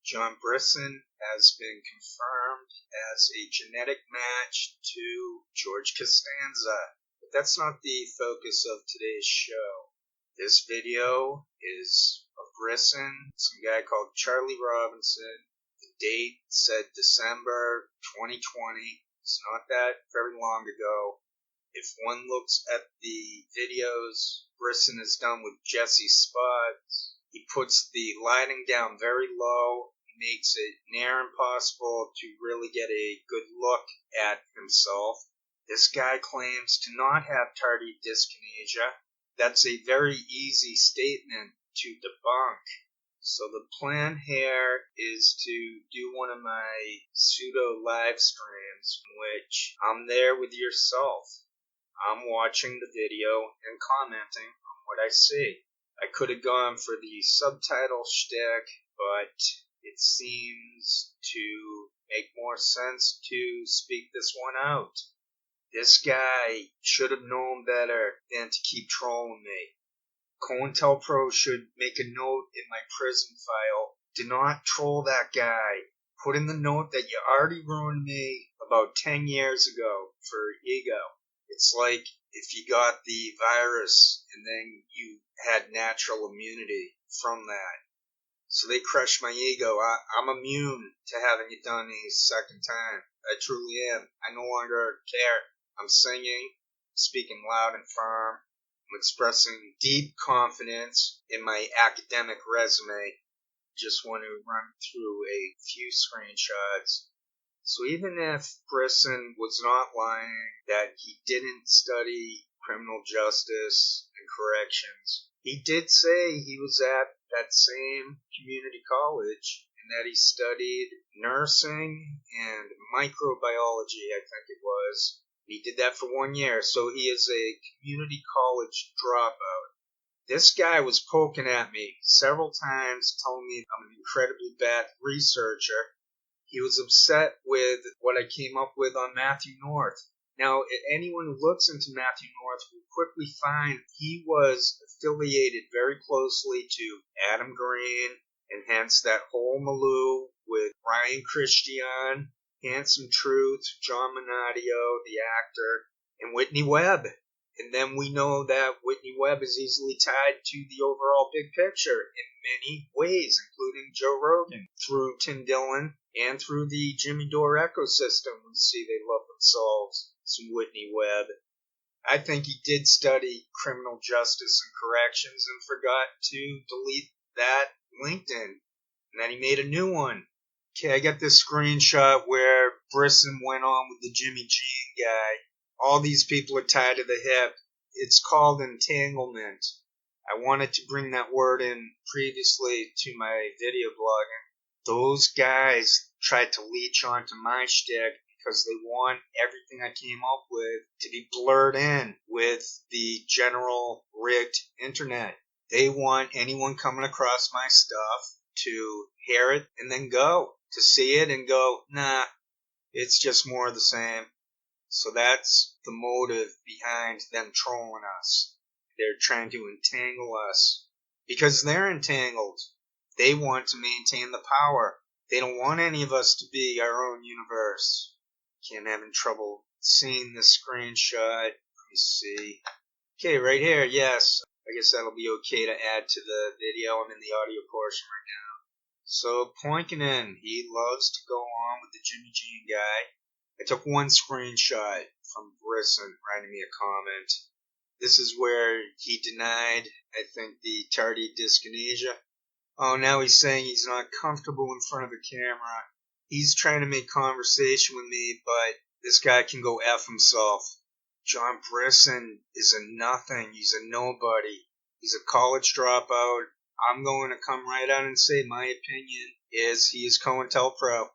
John Brisson has been confirmed as a genetic match to George Costanza. But that's not the focus of today's show. This video is of Brisson, some guy called Charlie Robinson. The date said December 2020. It's not that very long ago. If one looks at the videos Brisson has done with Jesse Spotts, he puts the lighting down very low. He makes it near impossible to really get a good look at himself. This guy claims to not have tardive dyskinesia. That's a very easy statement to debunk. So the plan here is to do one of my pseudo live streams in which I'm there with yourself. I'm watching the video and commenting on what I see. I could have gone for the subtitle shtick, but it seems to make more sense to speak this one out. This guy should have known better than to keep trolling me. COINTELPRO should make a note in my prison file. Do not troll that guy. Put in the note that you already ruined me about 10 years ago for ego. It's like if you got the virus and then you had natural immunity from that. So they crushed my ego. I'm immune to having it done a second time. I truly am. I no longer care. I'm singing, speaking loud and firm. I'm expressing deep confidence in my academic resume. Just want to run through a few screenshots. So even if Brisson was not lying that he didn't study criminal justice and corrections, he did say he was at that same community college and that he studied nursing and microbiology, I think it was. He did that for 1 year, so he is a community college dropout. This guy was poking at me several times, telling me I'm an incredibly bad researcher. He was upset with what I came up with on Matthew North. Now, anyone who looks into Matthew North will quickly find he was affiliated very closely to Adam Green, and hence that whole milieu with Ryan Christian, Handsome Truth, John Minadio, the actor, and Whitney Webb. And then we know that Whitney Webb is easily tied to the overall big picture in many ways, including Joe Rogan, through Tim Dillon, and through the Jimmy Dore ecosystem. We see they love themselves some Whitney Webb. I think he did study criminal justice and corrections and forgot to delete that LinkedIn. And then he made a new one. Okay, I got this screenshot where Brisson went on with the Jimmy Jean guy. All these people are tied to the hip. It's called entanglement. I wanted to bring that word in previously to my video blogging. Those guys tried to leech onto my shtick because they want everything I came up with to be blurred in with the general rigged internet. They want anyone coming across my stuff to hear it and then go. To see it and go, nah, it's just more of the same. So that's the motive behind them trolling us. They're trying to entangle us. Because they're entangled. They want to maintain the power. They don't want any of us to be our own universe. Okay, I'm having trouble seeing the screenshot. Let me see. Okay, right here, yes. I guess that'll be okay to add to the video. I'm in the audio portion right now. So, Poinkinen, he loves to go on with the Jimmy Jean guy. I took one screenshot from Brisson writing me a comment. This is where he denied, I think, the tardive dyskinesia. Oh, now he's saying he's not comfortable in front of a camera. He's trying to make conversation with me, but this guy can go F himself. John Brisson is a nothing. He's a nobody. He's a college dropout. I'm going to come right out and say my opinion is he is COINTELPRO.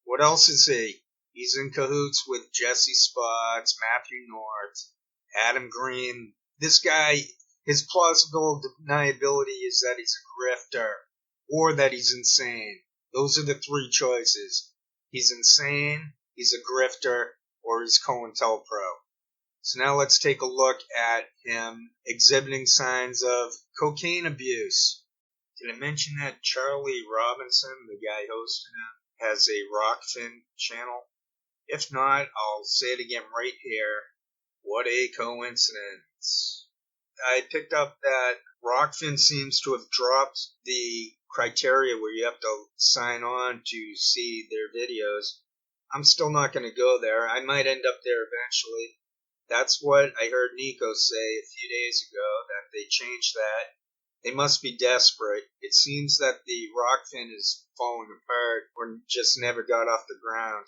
What else is he? He's in cahoots with Jesse Spotts, Matthew North, Adam Green. This guy, his plausible deniability is that he's a grifter or that he's insane. Those are the three choices. He's insane, he's a grifter, or he's COINTELPRO. So now let's take a look at him exhibiting signs of cocaine abuse. Did I mention that Charlie Robinson, the guy hosting it, has a Rockfin channel? If not, I'll say it again right here. What a coincidence. I picked up that Rockfin seems to have dropped the criteria where you have to sign on to see their videos. I'm still not going to go there. I might end up there eventually. That's what I heard Niko say a few days ago, that they changed that. They must be desperate. It seems that the Rockfin is falling apart or just never got off the ground.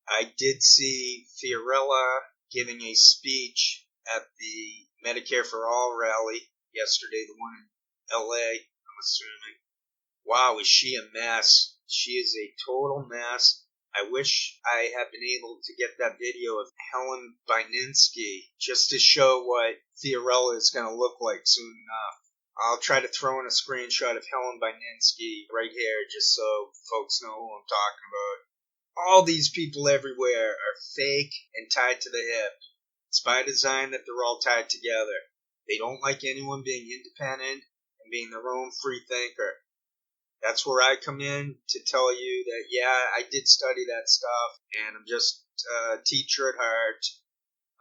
I did see Fiorella giving a speech at the Medicare for All rally yesterday, the one in LA, I'm assuming. Wow, is she a mess? She is a total mess. I wish I had been able to get that video of Helen Bininsky just to show what Fiorella is going to look like soon enough. I'll try to throw in a screenshot of Helen Bininsky right here just so folks know who I'm talking about. All these people everywhere are fake and tied to the hip. It's by design that they're all tied together. They don't like anyone being independent and being their own free thinker. That's where I come in to tell you that, yeah, I did study that stuff, and I'm just a teacher at heart.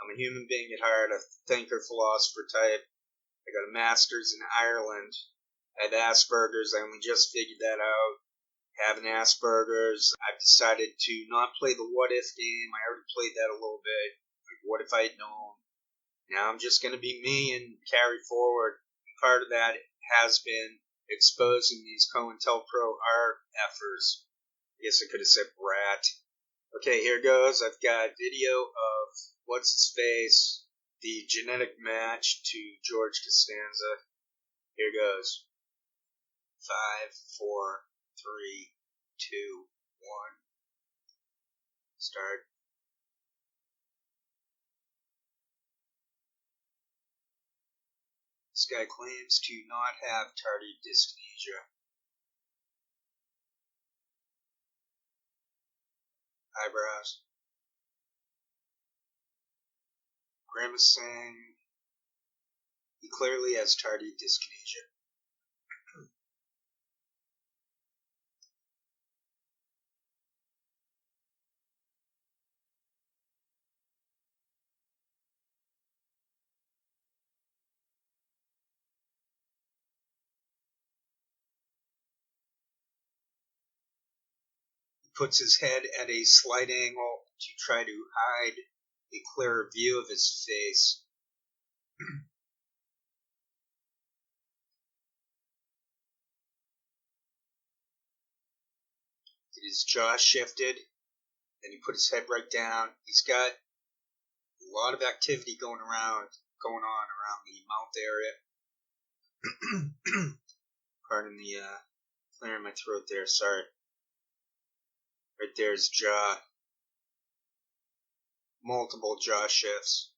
I'm a human being at heart, a thinker, philosopher type. I got a master's in Ireland. I had Asperger's. I only just figured that out. Having Asperger's, I've decided to not play the what if game. I already played that a little bit. Like, what if I had known? Now I'm just going to be me and carry forward. Part of that has been exposing these COINTELPRO art effers. I guess I could have said brat. Okay, here goes. I've got video of what's his face, the genetic match to George Costanza. Here goes. 5, 4, 3, 2, 1. Start. This guy claims to not have tardive dyskinesia. Eyebrows. Grimacing. He clearly has tardive dyskinesia. Puts his head at a slight angle to try to hide a clearer view of his face. His jaw shifted, then he put his head right down. He's got a lot of activity going on around the mouth area. Pardon the clearing my throat there, sorry. Right there's jaw. Multiple jaw shifts.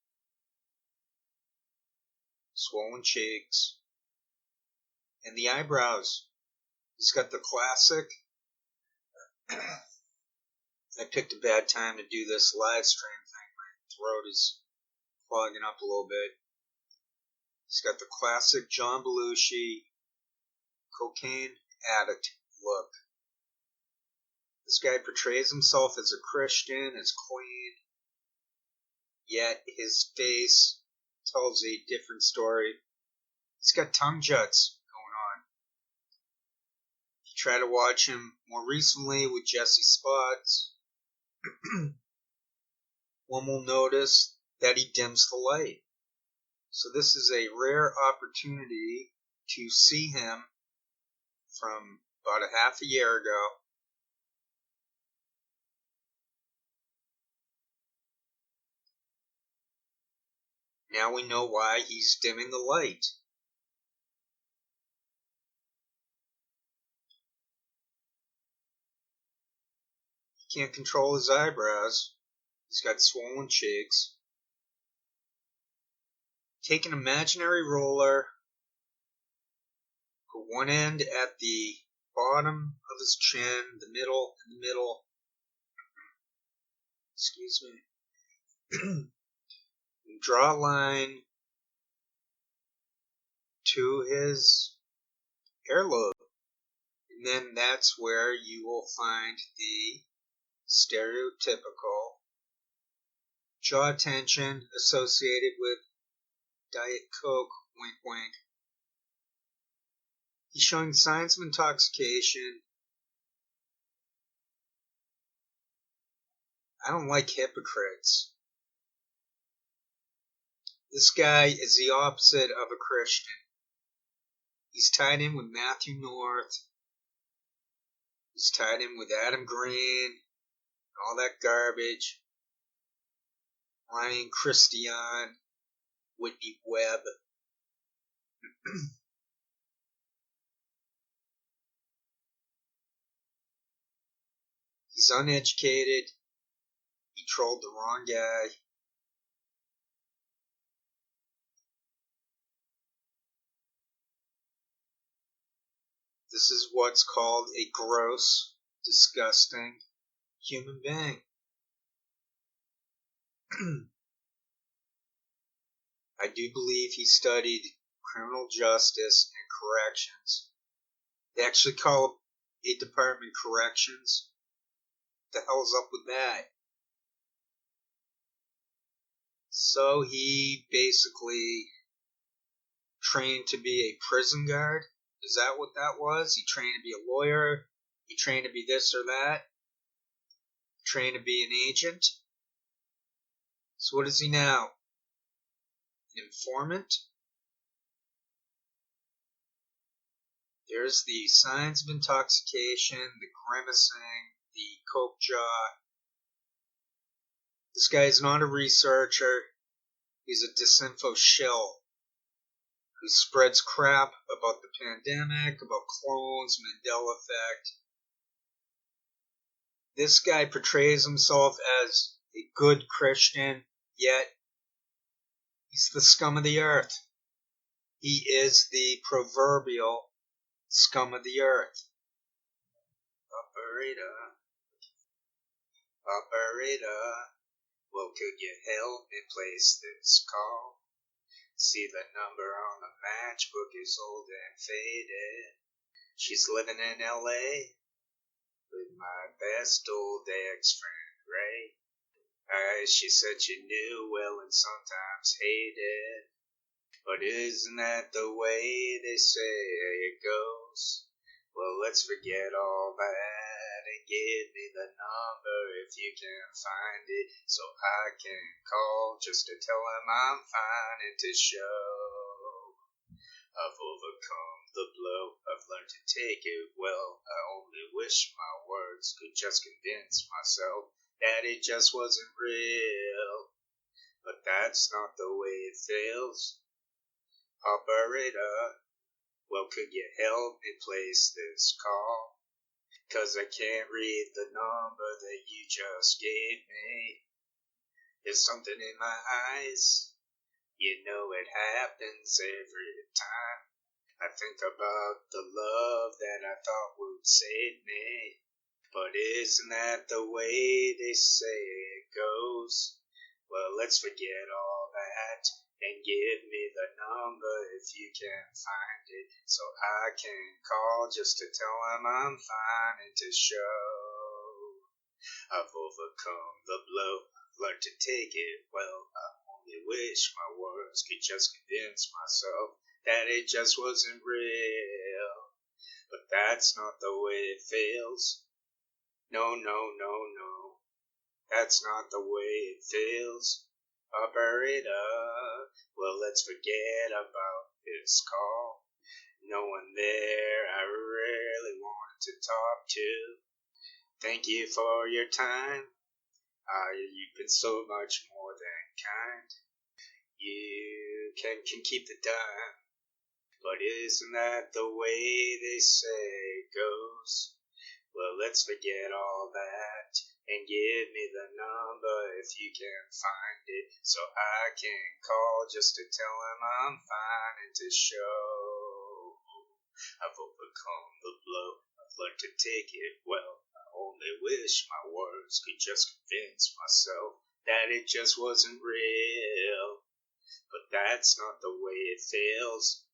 Swollen cheeks. And the eyebrows. He's got the classic. I picked a bad time to do this live stream thing. My throat is clogging up a little bit. He's got the classic John Belushi cocaine addict look. This guy portrays himself as a Christian, as clean, yet his face tells a different story. He's got tongue juts going on. If you try to watch him more recently with Jesse Spots, one will notice that he dims the light. So this is a rare opportunity to see him from about a half a year ago. Now we know why he's dimming the light. He can't control his eyebrows. He's got swollen cheeks. Take an imaginary roller, put one end at the bottom of his chin, the middle, excuse me, and draw a line to his earlobe. And then that's where you will find the stereotypical jaw tension associated with Diet Coke, wink wink. He's showing signs of intoxication. I don't like hypocrites. This guy is the opposite of a Christian. He's tied in with Matthew North. He's tied in with Adam Green. All that garbage. Ryan Christian. Whitney Webb. He's uneducated. He trolled the wrong guy. This is what's called a gross, disgusting human being. I do believe he studied criminal justice and corrections. They actually call a department corrections. What the hell's up with that? So he basically trained to be a prison guard. Is that what that was? He trained to be a lawyer. He trained to be this or that. Trained to be an agent. So what is he now? An informant? There's the signs of intoxication, the grimacing, the coke jaw. This guy is not a researcher. He's a Disinfo shill who spreads crap about the pandemic, about clones, Mandela effect. This guy portrays himself as a good Christian, yet he's the scum of the earth. He is the proverbial scum of the earth. Operator, well, could you help me place this call? See, the number on the matchbook is old and faded. She's living in L.A. with my best old ex-friend, Ray. She said she knew well and sometimes hated. But isn't that the way they say it goes? Well, let's forget all that and give me the number if you can find it, so I can call just to tell him I'm fine and to show I've overcome the blow. I've learned to take it well. I only wish my words could just convince myself that it just wasn't real. But that's not the way it feels. Operator, well, could you help me place this call? 'Cause I can't read the number that you just gave me. There's something in my eyes. You know it happens every time. I think about the love that I thought would save me. But isn't that the way they say it goes? Well, let's forget all that and give me the number if you can find it, so I can call just to tell him I'm fine and to show I've overcome the blow. I've learned to take it well. I only wish my words could just convince myself that it just wasn't real. But that's not the way it feels. No, no, no, no. That's not the way it feels. Operator, well, let's forget about this call. No one there I really wanted to talk to. Thank you for your time. You've been so much more than kind. You can keep the dime. But isn't that the way they say it goes? Well, let's forget all that and give me the number if you can find it, so I can call just to tell him I'm fine and to show I've overcome the blow. I've learned to take it well. I only wish my words could just convince myself that it just wasn't real. But that's not the way it feels.